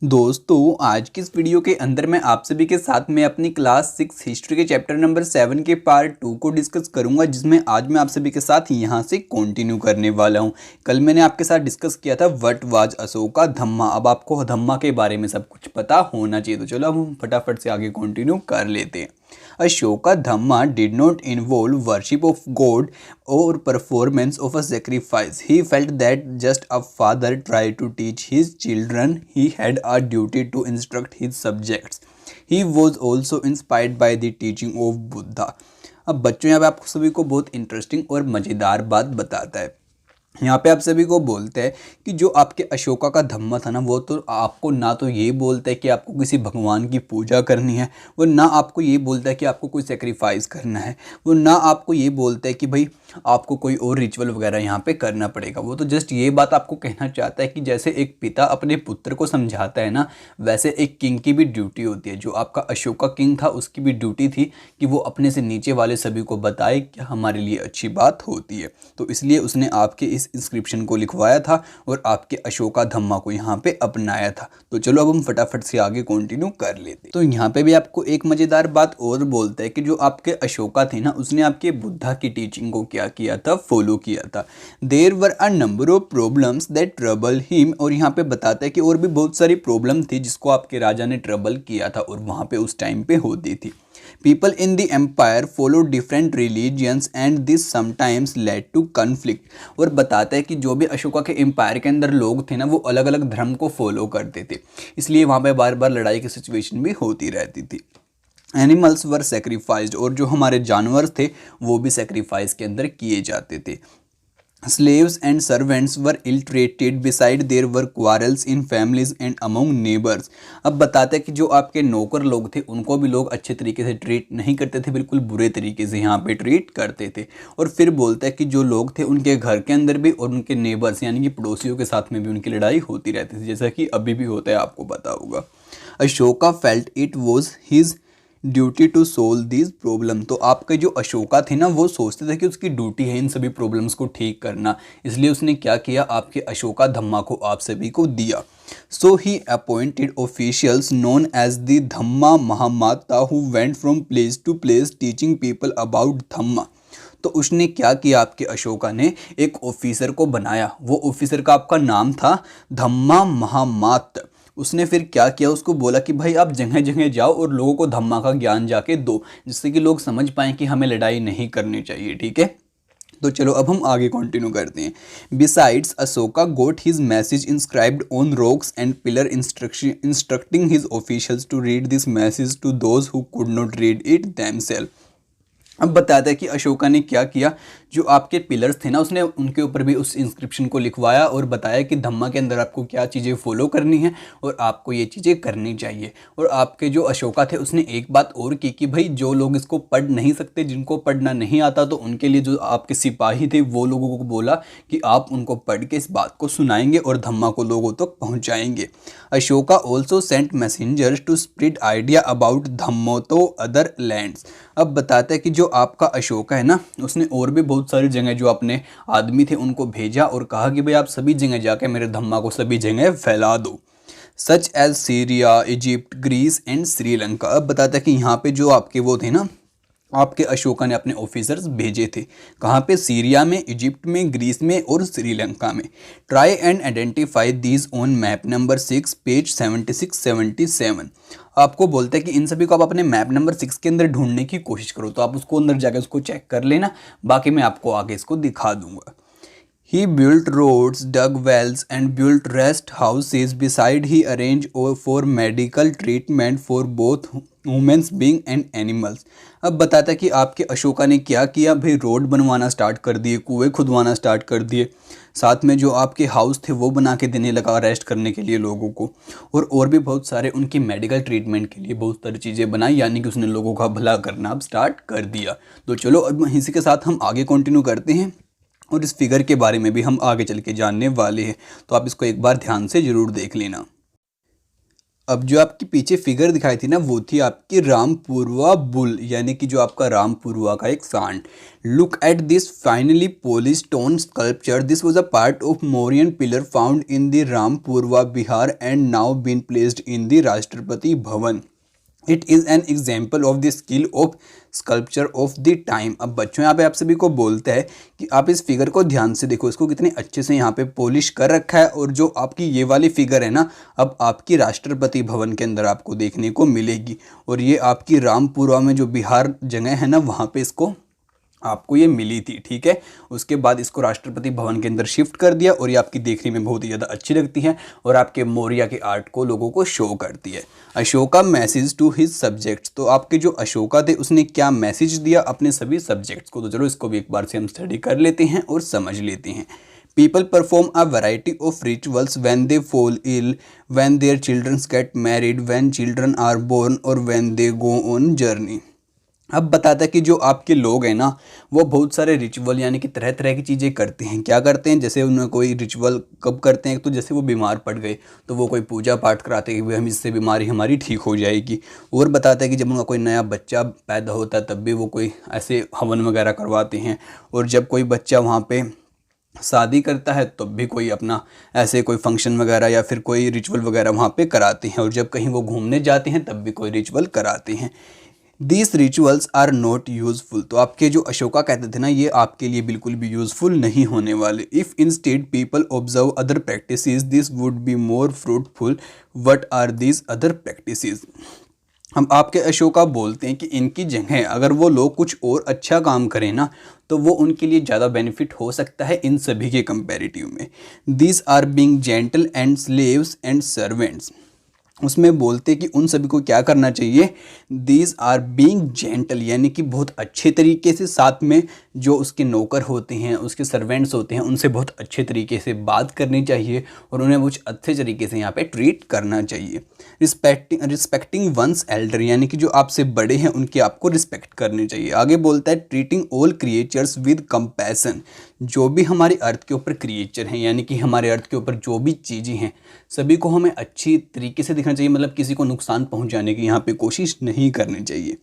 दोस्तों आज की इस वीडियो के अंदर मैं आप सभी के साथ में अपनी क्लास 6 हिस्ट्री के चैप्टर नंबर 7 के पार्ट 2 को डिस्कस करूंगा, जिसमें आज मैं आप सभी के साथ यहां से कंटिन्यू करने वाला हूं। कल मैंने आपके साथ डिस्कस किया था व्हाट वाज अशोका धम्मा। अब आपको धम्मा के बारे में सब कुछ पता होना चाहिए, तो चलो अब हम फटाफट से आगे कंटिन्यू कर लेते हैं। Ashoka Dhamma did not involve worship of God or performance of a sacrifice. He felt that just a father tried to teach his children, he had a duty to instruct his subjects. He was also inspired by the teaching of Buddha. अब बच्चों यहाँ पे आपको सभी को बहुत interesting और मज़ेदार बात बताता है। यहाँ पे आप सभी को बोलते हैं कि जो आपके अशोका का धम्मा था ना, वो तो आपको ना तो ये बोलता है कि आपको किसी भगवान की पूजा करनी है, वो ना आपको ये बोलता है कि आपको कोई सेक्रीफाइस करना है, वो ना आपको ये बोलता है कि भाई आपको कोई और रिचुअल वगैरह यहाँ पे करना पड़ेगा। वो तो जस्ट ये बात आपको कहना चाहता है कि जैसे एक पिता अपने पुत्र को समझाता है ना, वैसे एक किंग की भी ड्यूटी होती है। जो आपका अशोका किंग था उसकी भी ड्यूटी थी कि वो अपने से नीचे वाले सभी को बताए कि हमारे लिए अच्छी बात होती है। तो इसलिए उसने आपके इस इंस्क्रिप्शन को लिखवाया था और आपके अशोका धम्मा को यहाँ पे अपनाया था। तो चलो अब हम फटाफट से आगे कंटिन्यू कर लेते। तो यहाँ पे भी आपको एक मज़ेदार बात और बोलता है कि जो आपके अशोका थे ना, उसने आपके बुद्धा की टीचिंग को क्या किया था, फॉलो किया था। There were a number of problems that trouble him, और यहाँ पे बताता है कि और भी बहुत सारी प्रॉब्लम थी जिसको आपके राजा ने ट्रबल किया था और वहाँ पे उस टाइम पे होती थी। People in the empire followed different religions and this sometimes led to conflict। और बताता है कि जो भी अशोका के एम्पायर के अंदर लोग थे ना, वो अलग अलग धर्म को फॉलो करते थे, इसलिए वहाँ पे बार बार लड़ाई की सिचुएशन भी होती रहती थी। एनिमल्स वर सेक्रीफाइज्ड, और जो हमारे जानवर थे वो भी सेक्रीफाइस के अंदर किए जाते थे। Slaves and servants were ill treated, beside there were quarrels in families and among neighbors। अब बताते हैं कि जो आपके नौकर लोग थे उनको भी लोग अच्छे तरीके से ट्रीट नहीं करते थे, बिल्कुल बुरे तरीके से यहाँ पे ट्रीट करते थे। और फिर बोलता है कि जो लोग थे उनके घर के अंदर भी और उनके नेबर्स यानी कि पड़ोसियों के साथ में भी उनकी लड़ाई होती रहती थी, जैसा कि अभी भी होता है, आपको पता होगा। Ashoka felt it was his duty to solve these problem. तो आपके जो अशोका थे ना, वो सोचते थे कि उसकी ड्यूटी है इन सभी प्रॉब्लम्स को ठीक करना, इसलिए उसने क्या किया, आपके अशोका धम्मा को आप सभी को दिया। So he appointed officials known as the dhamma mahamatta who went from place to place teaching people about dhamma. तो उसने क्या किया, आपके अशोका ने एक ऑफिसर को बनाया। वो ऑफिसर का आपका नाम था धम्मा महामात। उसने फिर क्या किया, उसको बोला कि भाई आप जगह जगह जाओ और लोगों को धम्मा का ज्ञान जाके दो, जिससे कि लोग समझ पाएँ कि हमें लड़ाई नहीं करनी चाहिए। ठीक है, तो चलो अब हम आगे कंटिन्यू करते हैं। Besides Ashoka got his message inscribed on rocks and pillar instructing his officials to read this message to those who could not read it themselves. अब बताता है कि अशोका ने क्या किया, जो आपके पिलर्स थे ना, उसने उनके ऊपर भी उस इंस्क्रिप्शन को लिखवाया और बताया कि धम्मा के अंदर आपको क्या चीज़ें फॉलो करनी है और आपको ये चीज़ें करनी चाहिए। और आपके जो अशोका थे उसने एक बात और की कि भाई जो लोग इसको पढ़ नहीं सकते, जिनको पढ़ना नहीं आता, तो उनके लिए जो आपके सिपाही थे वो लोगों को बोला कि आप उनको पढ़ के इस बात को सुनाएंगे और धम्मा को लोगों तक पहुँचाएंगे। Ashoka also sent messengers to spread idea about dhamma to other lands. अब बताता है कि जो आपका अशोका है ना, उसने और भी बहुत सारी जगह जो अपने आदमी थे उनको भेजा और कहा कि भाई आप सभी जगह जाके मेरे धम्मा को सभी जगह फैला दो, such as Syria, Egypt, Greece and Sri Lanka. अब बताता है कि यहाँ पे जो आपके वो थे ना, आपके अशोका ने अपने ऑफिसर्स भेजे थे, कहाँ पे, सीरिया में, इजिप्ट में, ग्रीस में और श्रीलंका में। Try and identify these on map number 6 page 76-77। आपको बोलते हैं कि इन सभी को आप अपने मैप नंबर 6 के अंदर ढूंढने की कोशिश करो, तो आप उसको अंदर जाकर उसको चेक कर लेना, बाकी मैं आपको आगे इसको दिखा दूंगा। He built roads, dug wells and built rest houses. Beside he arranged for medical treatment for both human beings and animals। अब बताता है कि आपके अशोका ने क्या किया, भाई रोड बनवाना स्टार्ट कर दिए, कुएं खुदवाना स्टार्ट कर दिए, साथ में जो आपके हाउस थे वो बना के देने लगा रेस्ट करने के लिए लोगों को, और भी बहुत सारे उनकी मेडिकल ट्रीटमेंट के लिए बहुत सारी चीज़ें बनाई, यानी कि उसने लोगों का भला करना अब स्टार्ट कर दिया। तो चलो अब इसी के साथ हम आगे कंटिन्यू करते हैं और इस फिगर के बारे में भी हम आगे चल के जानने वाले हैं, तो आप इसको एक बार ध्यान से ज़रूर देख लेना। अब जो आपकी पीछे फिगर दिखाई थी ना वो थी आपकी रामपुरवा बुल, यानी कि जो आपका रामपुरवा का एक सांड। Look at this finely polish stone sculpture, this was a part of Mauryan pillar found in the Rampurva Bihar and now been placed in the Rashtrapati Bhavan. It is an example of the skill of sculpture of the time. अब बच्चों यहाँ पे आप सभी को बोलता है कि आप इस फिगर को ध्यान से देखो, इसको कितने अच्छे से यहाँ पे पॉलिश कर रखा है, और जो आपकी ये वाली फिगर है ना अब आपकी राष्ट्रपति भवन के अंदर आपको देखने को मिलेगी, और ये आपकी रामपुरा में जो बिहार जगह है ना वहाँ पे इसको आपको ये मिली थी। ठीक है, उसके बाद इसको राष्ट्रपति भवन के अंदर शिफ्ट कर दिया, और ये आपकी देखने में बहुत ही ज़्यादा अच्छी लगती है और आपके मौर्य के आर्ट को लोगों को शो करती है। Ashoka message to his subjects, तो आपके जो अशोका थे उसने क्या मैसेज दिया अपने सभी सब्जेक्ट्स को, तो चलो इसको भी एक बार से हम स्टडी कर लेते हैं और समझ लेते हैं। People perform a variety of rituals when they fall ill, when their children get married, when children are born, or when they go on journey। अब बताता है कि जो आपके लोग हैं ना वो बहुत सारे रिचुअल यानी कि तरह तरह की चीज़ें करते हैं। क्या करते हैं, जैसे उन्हें कोई रिचुअल कब करते हैं, तो जैसे वो बीमार पड़ गए तो वो कोई पूजा पाठ कराते हैं कि हम इससे बीमारी हमारी ठीक हो जाएगी। और बताता है कि जब उनका कोई नया बच्चा पैदा होता है तब भी वो कोई ऐसे हवन वगैरह करवाते हैं, और जब कोई बच्चा वहाँ पे शादी करता है तब भी कोई अपना ऐसे कोई फंक्शन वगैरह या फिर कोई रिचुअल वगैरह वहाँ पे कराते हैं, और जब कहीं वो घूमने जाते हैं तब भी कोई रिचुअल कराते हैं। These rituals are not useful, तो आपके जो अशोका कहते थे ना ये आपके लिए बिल्कुल भी यूज़फुल नहीं होने वाले। If instead people observe other practices, this would be more fruitful. What are these other practices? हम आपके अशोका बोलते हैं कि इनकी जगह अगर वो लोग कुछ और अच्छा काम करें ना तो वो उनके लिए ज़्यादा बेनिफिट हो सकता है इन सभी के कंपैरेटिव में। These are being gentle and slaves and servants, उसमें बोलते कि उन सभी को क्या करना चाहिए, दीज आर बीइंग जेंटल, यानी कि बहुत अच्छे तरीके से, साथ में जो उसके नौकर होते हैं उसके सर्वेंट्स होते हैं उनसे बहुत अच्छे तरीके से बात करनी चाहिए और उन्हें कुछ अच्छे तरीके से यहाँ पे ट्रीट करना चाहिए। रिस्पेक्टिंग वंस एल्डर, यानी कि जो आपसे बड़े हैं उनकी आपको रिस्पेक्ट करनी चाहिए। आगे बोलता है treating all creatures with compassion, जो भी हमारे अर्थ के ऊपर क्रिएचर हैं यानी कि हमारे अर्थ के ऊपर जो भी चीज़ें हैं सभी को हमें अच्छी तरीके से दिखना चाहिए, मतलब किसी को नुकसान पहुंचाने की यहाँ पे कोशिश नहीं करनी चाहिए।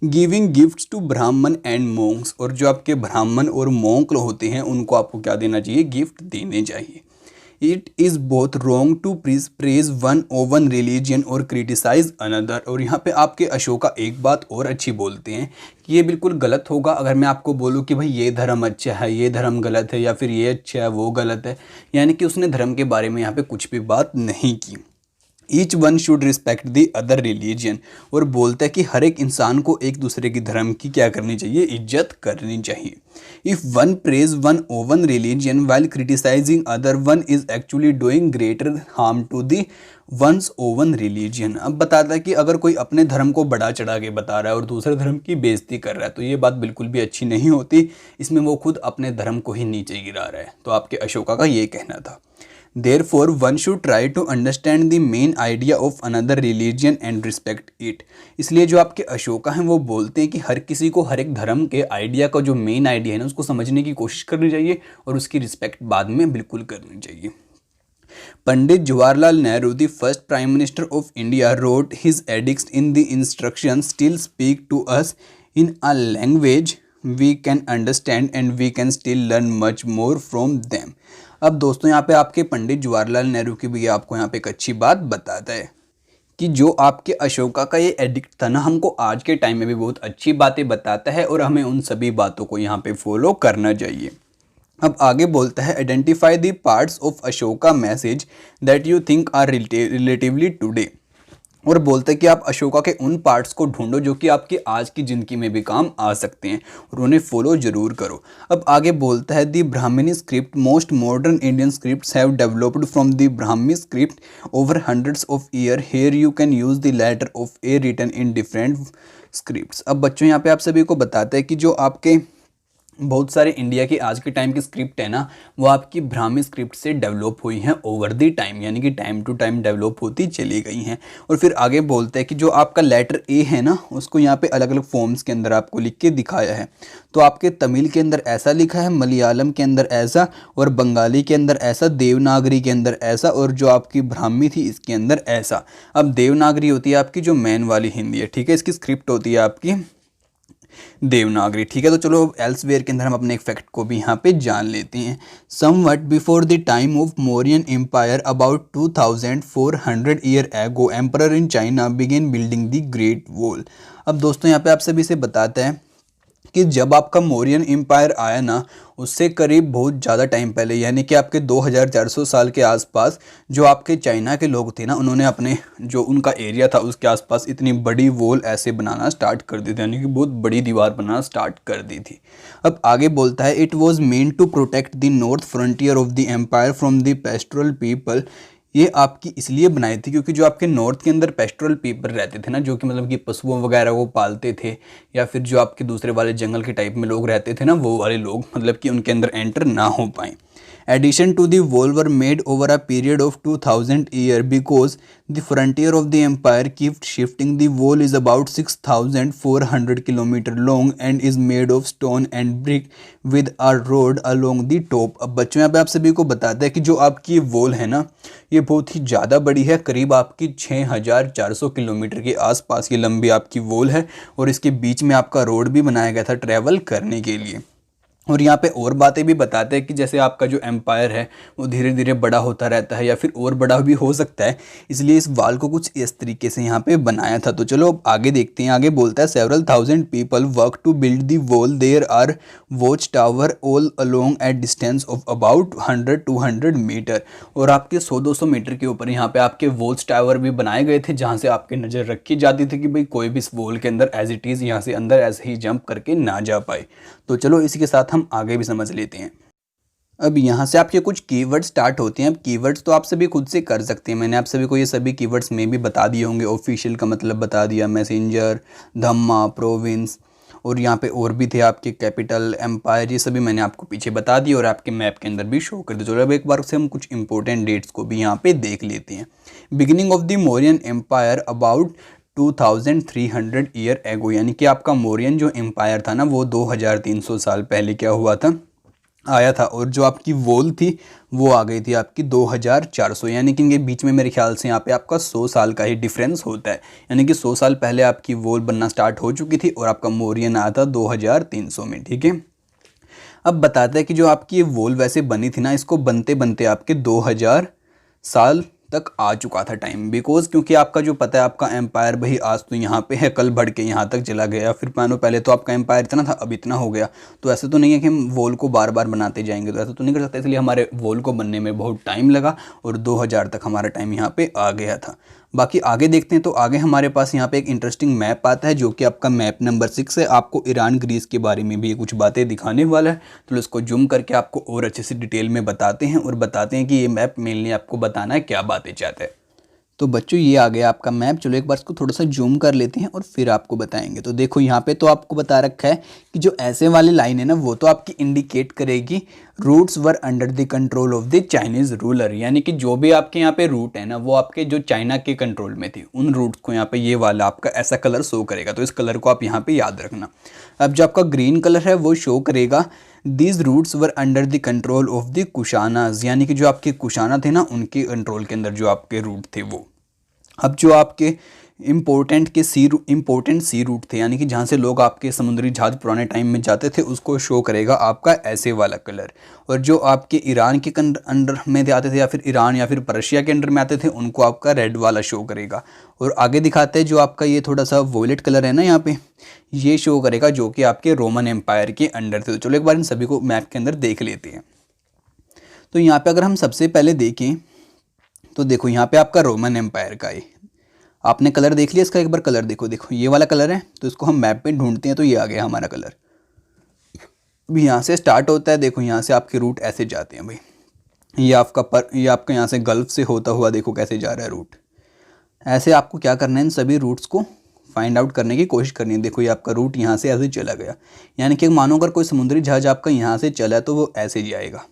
गिविंग गिफ्ट्स टू ब्राह्मण एंड मोंक्स, और जो आपके ब्राह्मण और मोंक होते हैं उनको आपको क्या देना चाहिए, गिफ्ट देने चाहिए। It is both wrong to praise one own religion और क्रिटिसाइज अनदर, और यहाँ पे आपके अशोका एक बात और अच्छी बोलते हैं कि ये बिल्कुल गलत होगा अगर मैं आपको बोलूँ कि भाई ये धर्म अच्छा है ये धर्म गलत है या फिर ये अच्छा है वो गलत है, यानी कि उसने धर्म के बारे में यहाँ पे कुछ भी बात नहीं की। Each one should respect the other religion, और बोलता है कि हर एक इंसान को एक दूसरे की धर्म की क्या करनी चाहिए, इज्जत करनी चाहिए। If one praise one own religion while criticising other one is actually doing greater harm to the one's own religion. अब बताता है कि अगर कोई अपने धर्म को बढ़ा चढ़ा के बता रहा है और दूसरे धर्म की बेइज्जती कर रहा है तो ये बात बिल्कुल भी अच्छी नहीं होती, इसमें वो खुद अपने धर्म को ही नीचे गिरा रहा है। तो आपके अशोका का ये कहना था। Therefore, one should try to understand the main idea of another religion and respect it. इसलिए जो आपके अशोका हैं वो बोलते हैं कि हर किसी को हर एक धर्म के आइडिया का जो मेन आइडिया है ना उसको समझने की कोशिश करनी चाहिए और उसकी रिस्पेक्ट बाद में बिल्कुल करनी चाहिए। Pandit Jawaharlal Nehru, the first prime minister of India, wrote his edicts in the instructions still speak to us in a language we can understand and we can still learn much more from them. अब दोस्तों यहाँ पे आपके पंडित जवाहरलाल नेहरू की भी आपको यहाँ पे एक अच्छी बात बताता है कि जो आपके अशोका का ये एडिक्ट था ना हमको आज के टाइम में भी बहुत अच्छी बातें बताता है और हमें उन सभी बातों को यहाँ पे फॉलो करना चाहिए। अब आगे बोलता है identify the parts of Ashoka message that you think are relatively today, और बोलते हैं कि आप अशोका के उन पार्ट्स को ढूंढो जो कि आपकी आज की ज़िंदगी में भी काम आ सकते हैं और उन्हें फॉलो जरूर करो। अब आगे बोलता है the Brahmani script most modern Indian scripts have developed from the Brahmi script over hundreds of year, here you can use the letter of a written in different scripts. अब बच्चों यहाँ पे आप सभी को बताते हैं कि जो आपके बहुत सारे इंडिया की आज के टाइम की स्क्रिप्ट है ना, वो आपकी ब्राह्मी स्क्रिप्ट से डेवलप हुई हैं ओवर दी टाइम, यानी कि टाइम टू टाइम डेवलप होती चली गई हैं। और फिर आगे बोलते हैं कि जो आपका लेटर ए है ना, उसको यहाँ पे अलग अलग फॉर्म्स के अंदर आपको लिख के दिखाया है। तो आपके तमिल के अंदर ऐसा लिखा है, मलयालम के अंदर ऐसा, और बंगाली के अंदर ऐसा, देवनागरी के अंदर ऐसा, और जो आपकी ब्राह्मी थी इसके अंदर ऐसा। अब देवनागरी होती है आपकी जो मेन वाली हिंदी है, ठीक है, इसकी स्क्रिप्ट होती है आपकी देवनागरी, ठीक है। तो चलो एल्सवेयर के अंदर हम अपने एक फैक्ट को भी यहाँ पे जान लेते हैं। Somewhat before the time of Mauryan empire about 2400 year ago emperor in China began building the great wall. अब दोस्तों यहाँ पे आप सभी से बताते हैं कि जब आपका मौर्यन एम्पायर आया ना, उससे करीब बहुत ज़्यादा टाइम पहले, यानी कि आपके 2400 साल के आसपास, जो आपके चाइना के लोग थे ना, उन्होंने अपने जो उनका एरिया था उसके आसपास इतनी बड़ी वॉल ऐसे बनाना स्टार्ट कर दी थी, यानी कि बहुत बड़ी दीवार बनाना स्टार्ट कर दी थी। अब आगे बोलता है, it was main to protect the north frontier of the empire from the pastoral people. ये आपकी इसलिए बनाई थी क्योंकि जो आपके नॉर्थ के अंदर पेस्टोरल पीपल रहते थे ना, जो कि मतलब कि पशुओं वगैरह को पालते थे, या फिर जो आपके दूसरे वाले जंगल के टाइप में लोग रहते थे ना, वो वाले लोग मतलब कि उनके अंदर एंटर ना हो पाए। Addition to the wall were made over a period of 2000 years because the frontier of the empire kept shifting. The wall is about 6400 km long and is made of stone and brick with a road along the top. अब बच्चों यहाँ पे आप सभी को बताते हैं कि जो आपकी वॉल है ना, ये बहुत ही ज़्यादा बड़ी है, करीब आपकी 6400 किलोमीटर के आसपास ये लंबी आपकी वॉल है, और इसके बीच में आपका रोड भी बनाया गया था ट्रैवल करने के लिए। और यहाँ पे और बातें भी बताते हैं कि जैसे आपका जो एम्पायर है वो धीरे धीरे बड़ा होता रहता है, या फिर और बड़ा भी हो सकता है, इसलिए इस वाल को कुछ इस तरीके से यहाँ पे बनाया था। तो चलो अब आगे देखते हैं। आगे बोलता है, several thousand people work to build the wall, there are watch tower all along at distance of about 100-200 metre. और आपके 100-200 मीटर के ऊपर यहाँ पे आपके वॉच टावर भी बनाए गए थे, जहाँ से आपकी नज़र रखी जाती थी कि भाई कोई भी इस वॉल के अंदर एज इट इज़ यहाँ से अंदर ऐसे ही जंप करके ना जा पाए। तो चलो इसी के साथ हम आगे भी समझ लेते हैं। अब यहाँ से आपके कुछ कीवर्ड स्टार्ट होते हैं। अब कीवर्ड्स तो आप सभी खुद से कर सकते हैं, मैंने आप सभी को ये सभी कीवर्ड्स में भी बता दिए होंगे। ऑफिशियल का मतलब बता दिया, मैसेंजर, धम्मा, प्रोविंस, और यहाँ पे और भी थे आपके कैपिटल, एम्पायर, ये सभी मैंने आपको पीछे बता दिए और आपके मैप के अंदर भी शो कर दिया। चलो अब एक बार से हम कुछ इंपॉर्टेंट डेट्स को भी यहाँ पे देख लेते हैं। Beginning of the Mauryan empire about 2300 year ago, यानी कि आपका मौर्यन जो एम्पायर था ना, वो 2300 साल पहले क्या हुआ था, आया था। और जो आपकी वॉल थी वो आ गई थी आपकी 2400, यानी कि इनके बीच में मेरे ख्याल से यहाँ पे आपका 100 साल का ही डिफरेंस होता है, यानी कि 100 साल पहले आपकी वॉल बनना स्टार्ट हो चुकी थी और आपका मौर्यन आया था 2300 में, ठीक है। अब बताते हैं कि जो आपकी ये वॉल वैसे बनी थी ना, इसको बनते बनते आपके 2000 साल तक आ चुका था टाइम, बिकॉज क्योंकि आपका जो पता है आपका एम्पायर भाई आज तो यहाँ पे है, कल बढ़ के यहाँ तक चला गया, फिर मानो पहले तो आपका एम्पायर इतना था अब इतना हो गया। तो ऐसे तो नहीं है कि हम वॉल को बार बार बनाते जाएंगे, तो ऐसा तो नहीं कर सकते, इसलिए हमारे वॉल को बनने में बहुत टाइम लगा और 2000 तक हमारा टाइम यहाँ पे आ गया था। बाकी आगे देखते हैं। तो आगे हमारे पास यहाँ पे एक इंटरेस्टिंग मैप आता है जो कि आपका मैप नंबर 6 है। आपको ईरान ग्रीस के बारे में भी कुछ बातें दिखाने वाला है, तो इसको जूम करके आपको और अच्छे से डिटेल में बताते हैं और बताते हैं कि ये मैप मेनली आपको बताना है क्या बातें चाहते हैं। तो बच्चों ये आ गया आपका मैप। चलो एक बार इसको थोड़ा सा जूम कर लेते हैं और फिर आपको बताएंगे। तो देखो यहाँ पे तो आपको बता रखा है कि जो ऐसे वाली लाइन है ना, वो तो आपकी इंडिकेट करेगी routes were under the control of the Chinese ruler, यानी कि जो भी आपके यहाँ पे रूट है ना, वो आपके जो चाइना के कंट्रोल में थी, उन रूट्स को यहाँ पे ये वाला आपका ऐसा कलर शो करेगा। तो इस कलर को आप यहाँ पे याद रखना। अब जो आपका ग्रीन कलर है वो शो करेगा these routes were under the control of the Kushanas, यानी कि जो आपके कुशाना थे ना, उनके कंट्रोल के अंदर जो आपके रूट थे वो। अब जो आपके इम्पोर्टेंट सी रूट थे, यानी कि जहाँ से लोग आपके समुद्री जहाज पुराने टाइम में जाते थे, उसको शो करेगा आपका ऐसे वाला कलर। और जो आपके ईरान के अंडर में आते थे, या फिर ईरान या फिर पर्शिया के अंडर में आते थे, उनको आपका रेड वाला शो करेगा। और आगे दिखाते हैं जो आपका ये थोड़ा सा वॉयलेट कलर है ना, यहाँ पे ये शो करेगा जो कि आपके रोमन एम्पायर के अंडर थे। तो चलो एक बार इन सभी को मैप के अंदर देख लेते हैं। तो यहाँ पे अगर हम सबसे पहले देखें तो देखो यहाँ पे आपका रोमन एम्पायर का है, आपने कलर देख लिया इसका, एक बार कलर देखो, देखो ये वाला कलर है। तो इसको हम मैप पे ढूंढते हैं, तो ये आ गया हमारा कलर। अभी यहाँ से स्टार्ट होता है, देखो यहाँ से आपके रूट ऐसे जाते हैं भाई, ये आपका यहाँ से गल्फ से होता हुआ देखो कैसे जा रहा है रूट। ऐसे आपको क्या करना है, इन सभी रूट्स को फाइंड आउट करने की कोशिश करनी है। देखो ये आपका रूट यहाँ से ऐसे चला गया, यानी कि मानो अगर कोई समुद्री जहाज आपका यहाँ से चला तो वो ऐसे जाएगा,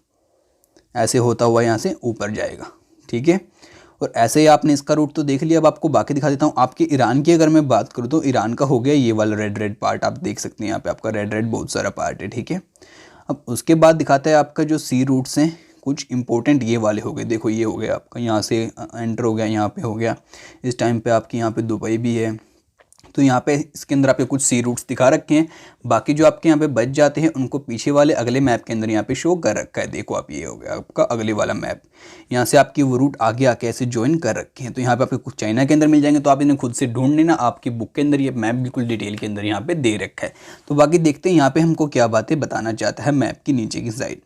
ऐसे होता हुआ यहाँ से ऊपर जाएगा, ठीक है। और ऐसे ही आपने इसका रूट तो देख लिया। अब आपको बाकी दिखा देता हूँ। आपके ईरान की अगर मैं बात करूँ तो ईरान का हो गया ये वाला रेड रेड पार्ट, आप देख सकते हैं यहाँ पे आपका रेड रेड बहुत सारा पार्ट है, ठीक है। अब उसके बाद दिखाता है आपका जो सी रूट्स हैं कुछ इंपॉर्टेंट ये वाले हो गए। देखो ये हो गया आपका, यहाँ से एंटर हो गया, यहाँ पे हो गया, इस टाइम पे आपके यहाँ पे दुबई भी है। तो यहाँ पे इसके अंदर आपके कुछ सी रूट्स दिखा रखे हैं। बाकी जो आपके यहाँ पे बच जाते हैं उनको पीछे वाले अगले मैप के अंदर यहाँ पे शो कर रखा है। देखो आप, ये हो गया आपका अगले वाला मैप, यहाँ से आपकी वो रूट आगे आके ऐसे ज्वाइन कर रखे हैं। तो यहाँ पे आपके कुछ चाइना के अंदर मिल जाएंगे, तो आप इन्हें खुद से ढूंढ लेना। आपकी बुक के अंदर ये मैप बिल्कुल डिटेल के अंदर यहाँ पे दे रखा है। तो बाकी देखते हैं यहाँ पे हमको क्या बातें बताना चाहता है मैप की नीचे की side.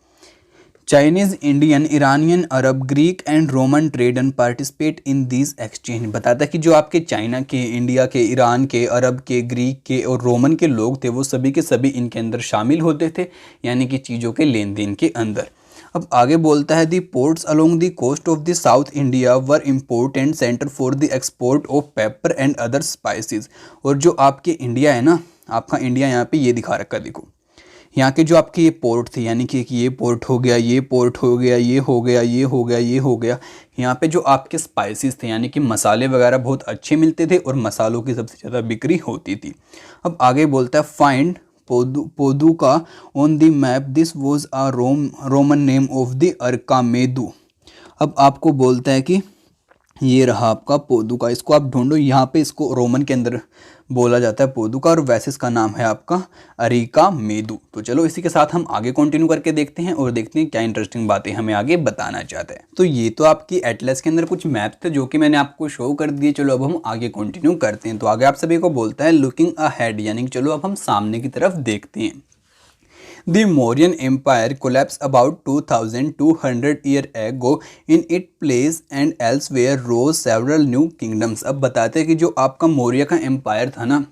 Chinese, Indian, Iranian, Arab, Greek and Roman trade and participate in this exchange. बताता है कि जो आपके चाइना के, इंडिया के, ईरान के, अरब के, ग्रीक के और रोमन के लोग थे वो सभी के सभी इनके अंदर शामिल होते थे, यानी कि चीज़ों के लेन देन के अंदर। अब आगे बोलता है the ports along the coast of the south India were important centre for the export of pepper and other spices. और जो आपके इंडिया है ना, आपका इंडिया यहाँ पे ये दिखा रखा, देखो यहाँ के जो आपके ये पोर्ट थे, यानी कि ये पोर्ट हो गया, ये पोर्ट हो गया, ये हो गया, ये हो गया, ये हो गया। यहाँ पे जो आपके स्पाइसेस थे, यानी कि मसाले वगैरह बहुत अच्छे मिलते थे और मसालों की सबसे ज़्यादा बिक्री होती थी। अब आगे बोलता है find Poduca on the map, this was a Roman name of the Arikamedu. अब आपको बोलता है कि ये रहा आपका पोदुका, इसको आप ढूंढो। यहाँ पे इसको रोमन के अंदर बोला जाता है पोदुका और वैसे इसका नाम है आपका अरिकामेदू। तो चलो इसी के साथ हम आगे कंटिन्यू करके देखते हैं और देखते हैं क्या इंटरेस्टिंग बातें हमें आगे बताना चाहते हैं। तो ये तो आपकी एटलस के अंदर कुछ मैप थे जो कि मैंने आपको शो कर दिए। चलो अब हम आगे कंटिन्यू करते हैं। तो आगे आप सभी को बोलता है लुकिंग अहेड, यानी कि चलो अब हम सामने की तरफ देखते हैं। The Mauryan Empire collapsed about 2200 years ago. In its place and elsewhere rose several new kingdoms. अब बताते हैं कि जो आपका मौर्य का एम्पायर था ना,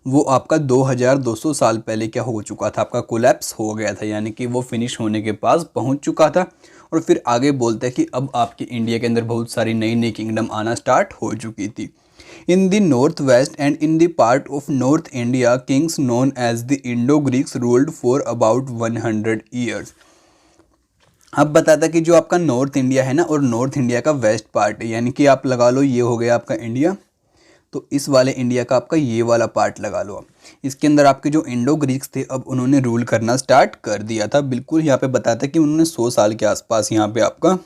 वो आपका 2200 साल पहले क्या हो चुका था, आपका कोलैप्स हो गया था, यानी कि वो फिनिश होने के पास पहुंच चुका था। और फिर आगे बोलते हैं कि अब आपके इंडिया के अंदर बहुत सारी नई नई किंगडम आना स्टार्ट हो चुकी थी। In the northwest and in the part of North India, kings known as the Indo-Greeks ruled for about 100 years. अब बताता कि जो आपका नॉर्थ इंडिया है ना, और नॉर्थ इंडिया का वेस्ट पार्ट है, यानी कि आप लगा लो ये हो गया आपका इंडिया, तो इस वाले इंडिया का आपका ये वाला पार्ट लगा लो आप। इसके अंदर आपके जो इंडो ग्रीक्स थे अब उन्होंने रूल करना स्टार्ट कर दिया था। बिल्कुल यहाँ पे बताता है कि उन्होंने 100 साल के आसपास यहाँ पे आपका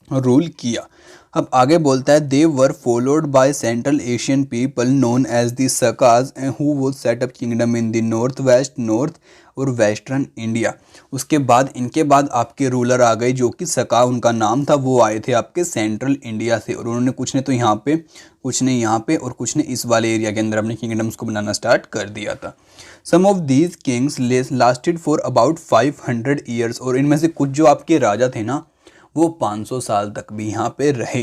रूल किया। अब आगे बोलता है they were followed by Central Asian people known as the Sakas who would set up kingdom in the north west, north और वेस्टर्न इंडिया। उसके बाद इनके बाद आपके रूलर आ गए जो कि सका उनका नाम था, वो आए थे आपके सेंट्रल इंडिया से, और उन्होंने कुछ ने तो यहाँ पे, कुछ ने यहाँ पे और कुछ ने इस वाले एरिया के अंदर अपने किंगडम्स को बनाना स्टार्ट कर दिया था। Some of these kings lasted for about 500 years, और इनमें से कुछ जो आपके राजा थे ना वो 500 साल तक भी यहाँ पे रहे।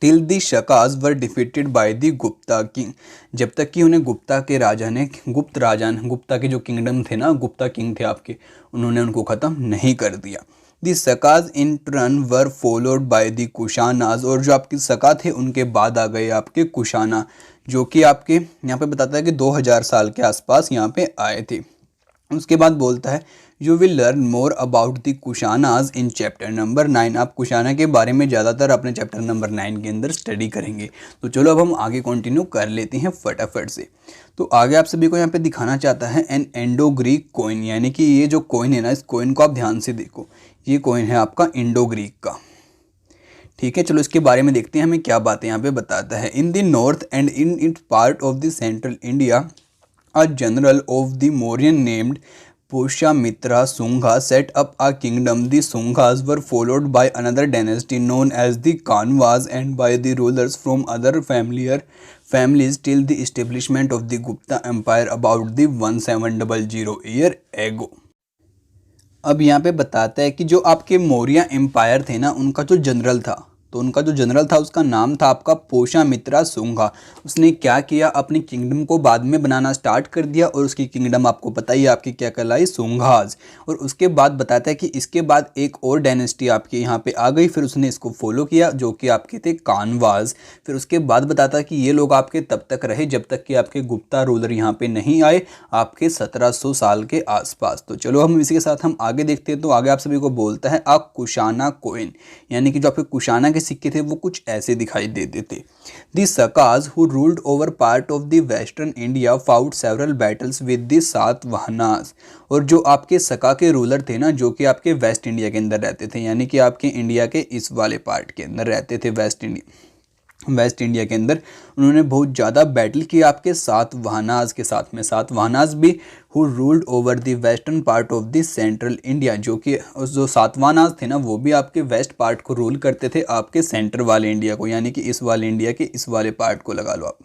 Till the Sakas were defeated by the Gupta king, जब तक कि उन्हें गुप्ता के राजा ने, गुप्ता के जो किंगडम थे ना, गुप्ता किंग थे आपके, उन्होंने उनको ख़त्म नहीं कर दिया। The Sakas in turn were followed by the Kushanas, और जो आपके सका थे उनके बाद आ गए आपके कुशाना, जो कि आपके यहाँ पे बताता है कि 2000 साल के आसपास यहाँ पे आए थे। उसके बाद बोलता है you will learn more about the Kushanas in chapter number 9। आप कुशाना के बारे में ज़्यादातर अपने चैप्टर नंबर 9 के अंदर स्टडी करेंगे। तो चलो अब हम आगे कंटिन्यू कर लेते हैं फटाफट से। तो आगे आप सभी को यहाँ पे दिखाना चाहता है एन इंडो ग्रीक कॉइन, यानी कि ये जो कॉइन है ना, इस कॉइन को आप ध्यान से देखो, ये कॉइन है आपका इंडो ग्रीक का। ठीक है, चलो इसके बारे में देखते हैं हमें क्या बातें यहाँ पे बताता है। इन the north and in its part of the central India a general of the Mauryan named Pushyamitra Sungha set up a kingdom. The Sunghas were followed by another dynasty known as the Kanvas and by the rulers from other families till the establishment of the Gupta Empire about the 1700 year ago. अब यहाँ पे बताता है कि जो आपके Maurya empire थे ना, उनका जो जनरल था, तो उनका जो जनरल था उसका नाम था आपका पोषामित्रा सुंगा। उसने क्या किया, अपनी किंगडम को बाद में बनाना स्टार्ट कर दिया और उसकी किंगडम आपको पता ही है आपकी क्या कहलाई, सुंगाज। और उसके बाद बताता है कि इसके बाद एक और डायनेस्टी आपके यहाँ पे आ गई, फिर उसने इसको फॉलो किया जो कि आपके थे कानवाज। फिर उसके बाद बताता है कि ये लोग आपके तब तक रहे जब तक कि आपके गुप्ता रूलर यहाँ पे नहीं आए आपके 1700 साल के आसपास। तो चलो हम इसी के साथ हम आगे देखते हैं। तो आगे आप सभी को बोलता है आ कुशाना कोइन, यानी कि जो आपके कुशाना के सिक्के थे वो कुछ ऐसे दिखाई देते थे। The Sakas who ruled over part of the western India fought several battles with the Satavahanas. और जो आपके सका के रूलर थे ना, जो कि आपके वेस्ट इंडिया के अंदर रहते थे, यानी कि आपके इंडिया के इस वाले पार्ट के अंदर रहते थे, वेस्ट इंडिया के अंदर, उन्होंने बहुत ज़्यादा बैटल किया आपके सातवाहनास के साथ में। सातवाहनास भी who ruled over the western part of the central India, जो सातवाहनास थे ना वो भी आपके वेस्ट पार्ट को रूल करते थे आपके सेंटर वाले इंडिया को, यानी कि इस वाले इंडिया के इस वाले पार्ट को लगा लो आप,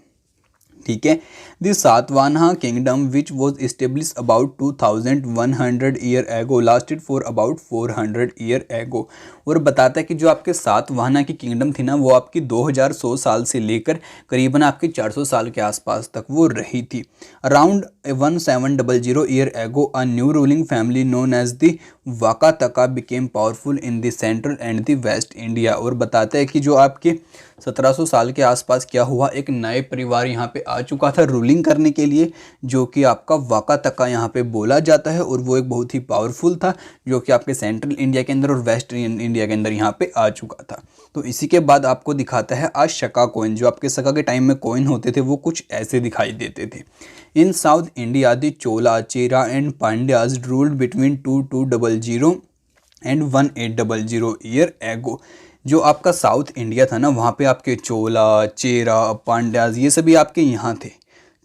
ठीक है। The Satavahana kingdom which was establish about 2100 year ago lasted for about 400 year ago. और बताता है कि जो आपके सातवाहना की किंगडम थी ना वो आपकी 2100 साल से लेकर करीबन आपके 400 साल के आसपास तक वो रही थी। Around 1700 year ago a new ruling family known as the Vakataka became powerful in the central and the west India. और बताता है कि जो आपके 1700 साल के आसपास क्या हुआ, एक नए परिवार यहाँ पे आ चुका था रूलिंग करने के लिए, जो कि आपका वाकातका यहाँ पे बोला जाता है। और वो एक बहुत ही पावरफुल था जो कि आपके सेंट्रल इंडिया के अंदर और वेस्ट इंडिया के अंदर यहाँ पे आ चुका था। तो इसी के बाद आपको दिखाता है आज शका कोइन, जो आपके शका के टाइम में कोइन होते थे वो कुछ ऐसे दिखाई देते थे। In South India the Chola, Chera and Pandyas ruled between 2200 and 1800 year ago. जो आपका साउथ इंडिया था ना वहाँ पे आपके चोला, चेरा, पांड्याज ये सभी आपके यहाँ थे।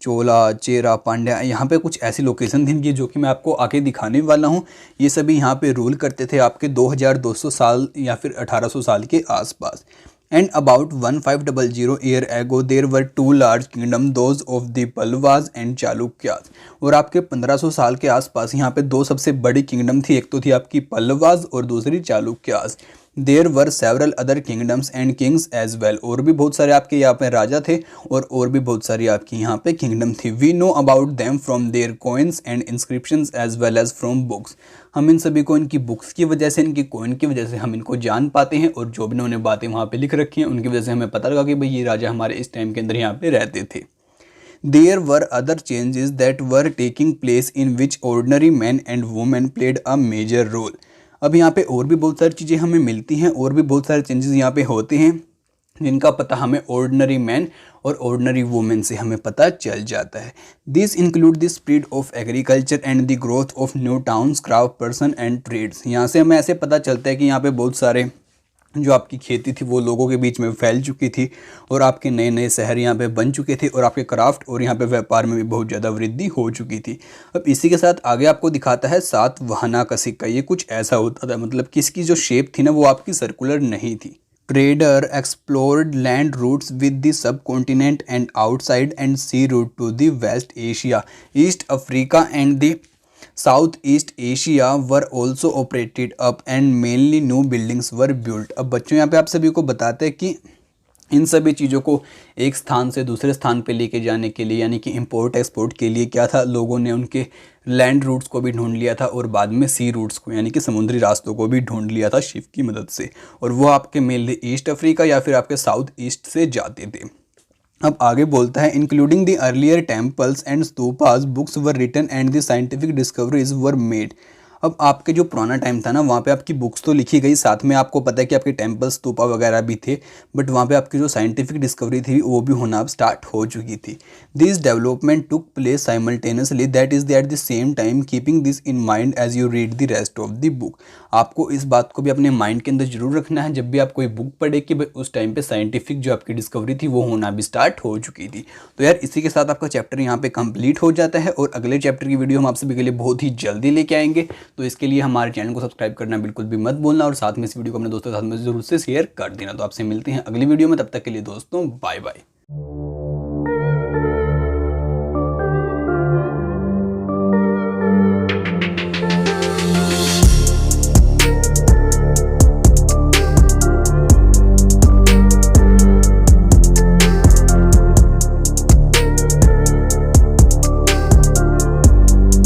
चोला, चेरा, पांड्या, यहाँ पे कुछ ऐसी लोकेशन थी इनकी जो कि मैं आपको आगे दिखाने वाला हूँ। ये सभी यहाँ पे रूल करते थे आपके 2200 साल या फिर 1800 साल के आसपास। And about 1500 year ago there were two large kingdom those of the Pallavas and Chalukyas. और आपके 1500 साल के आसपास यहाँ पे दो सबसे बड़ी किंगडम थी, एक तो थी आपकी पल्लवाज और दूसरी Chalukyas. There were several other kingdoms and kings as well. और भी बहुत सारे आपके यहाँ पे राजा थे और भी बहुत सारी आपकी यहाँ पे किंगडम थी। We know about them from their coins and inscriptions as well as from books. हम इन सभी को इनकी बुक्स की वजह से, इनकी कोइन की वजह से हम इनको जान पाते हैं, और जो भी इन्होंने बातें वहाँ पे लिख रखी हैं उनकी वजह से हमें पता लगा कि भाई ये राजा हमारे इस टाइम के अंदर यहाँ पे रहते थे। There were other changes that were taking place in which ordinary men and women played a major role. अब यहाँ पे और भी बहुत सारी चीज़ें हमें मिलती हैं और भी बहुत सारे चेंजेस यहाँ पे होते हैं जिनका पता हमें ऑर्डिनरी मैन और ऑर्डिनरी वुमेन से हमें पता चल जाता है। This include the spread of agriculture and the growth of new towns, craft person and trades. यहाँ से हमें ऐसे पता चलता है कि यहाँ पे बहुत सारे जो आपकी खेती थी वो लोगों के बीच में फैल चुकी थी और आपके नए नए शहर यहाँ पे बन चुके थे और आपके क्राफ्ट और यहाँ पे व्यापार में भी बहुत ज़्यादा वृद्धि हो चुकी थी। अब इसी के साथ आगे आपको दिखाता है सातवाहना का सिक्का। ये कुछ ऐसा होता था, मतलब किसकी जो शेप थी ना वो आपकी सर्कुलर नहीं थी। Trader explored land routes with the subcontinent and outside and sea route to the west Asia, east Africa and the south east Asia were also operated up and mainly new buildings were built. अब बच्चों यहाँ पे आप सभी को बताते हैं कि इन सभी चीज़ों को एक स्थान से दूसरे स्थान पे लेके जाने के लिए, यानी कि इंपोर्ट एक्सपोर्ट के लिए क्या था, लोगों ने उनके लैंड रूट्स को भी ढूंढ लिया था और बाद में सी रूट्स को यानी कि समुद्री रास्तों को भी ढूंढ लिया था शिप की मदद से, और वो आपके मेनली ईस्ट अफ्रीका या फिर आपके साउथ ईस्ट से जाते थे। अब आगे बोलता है including the earlier temples and stupas books were written and the scientific discoveries were made. अब आपके जो पुराना टाइम था ना वहाँ पे आपकी बुक्स तो लिखी गई, साथ में आपको पता है कि आपके टेम्पल स्तूपा वगैरह भी थे, बट वहाँ पे आपकी जो साइंटिफिक डिस्कवरी थी वो भी होना अब स्टार्ट हो चुकी थी। This development took place simultaneously that is at the same time keeping this in mind as you read the rest of the book. आपको इस बात को भी अपने माइंड के अंदर जरूर रखना है जब भी आप कोई बुक पढ़े कि भाई उस टाइम पे साइंटिफिक जो आपकी डिस्कवरी थी वो होना भी स्टार्ट हो चुकी थी। तो यार इसी के साथ आपका चैप्टर यहाँ पे कंप्लीट हो जाता है और अगले चैप्टर की वीडियो हम आप सभी के लिए बहुत ही जल्दी लेके आएंगे। तो इसके लिए हमारे चैनल को सब्सक्राइब करना बिल्कुल भी मत भूलना और साथ में इस वीडियो को अपने दोस्तों के साथ में जरूर से शेयर कर देना। तो आपसे मिलते हैं अगली वीडियो में, तब तक के लिए दोस्तों बाय बाय।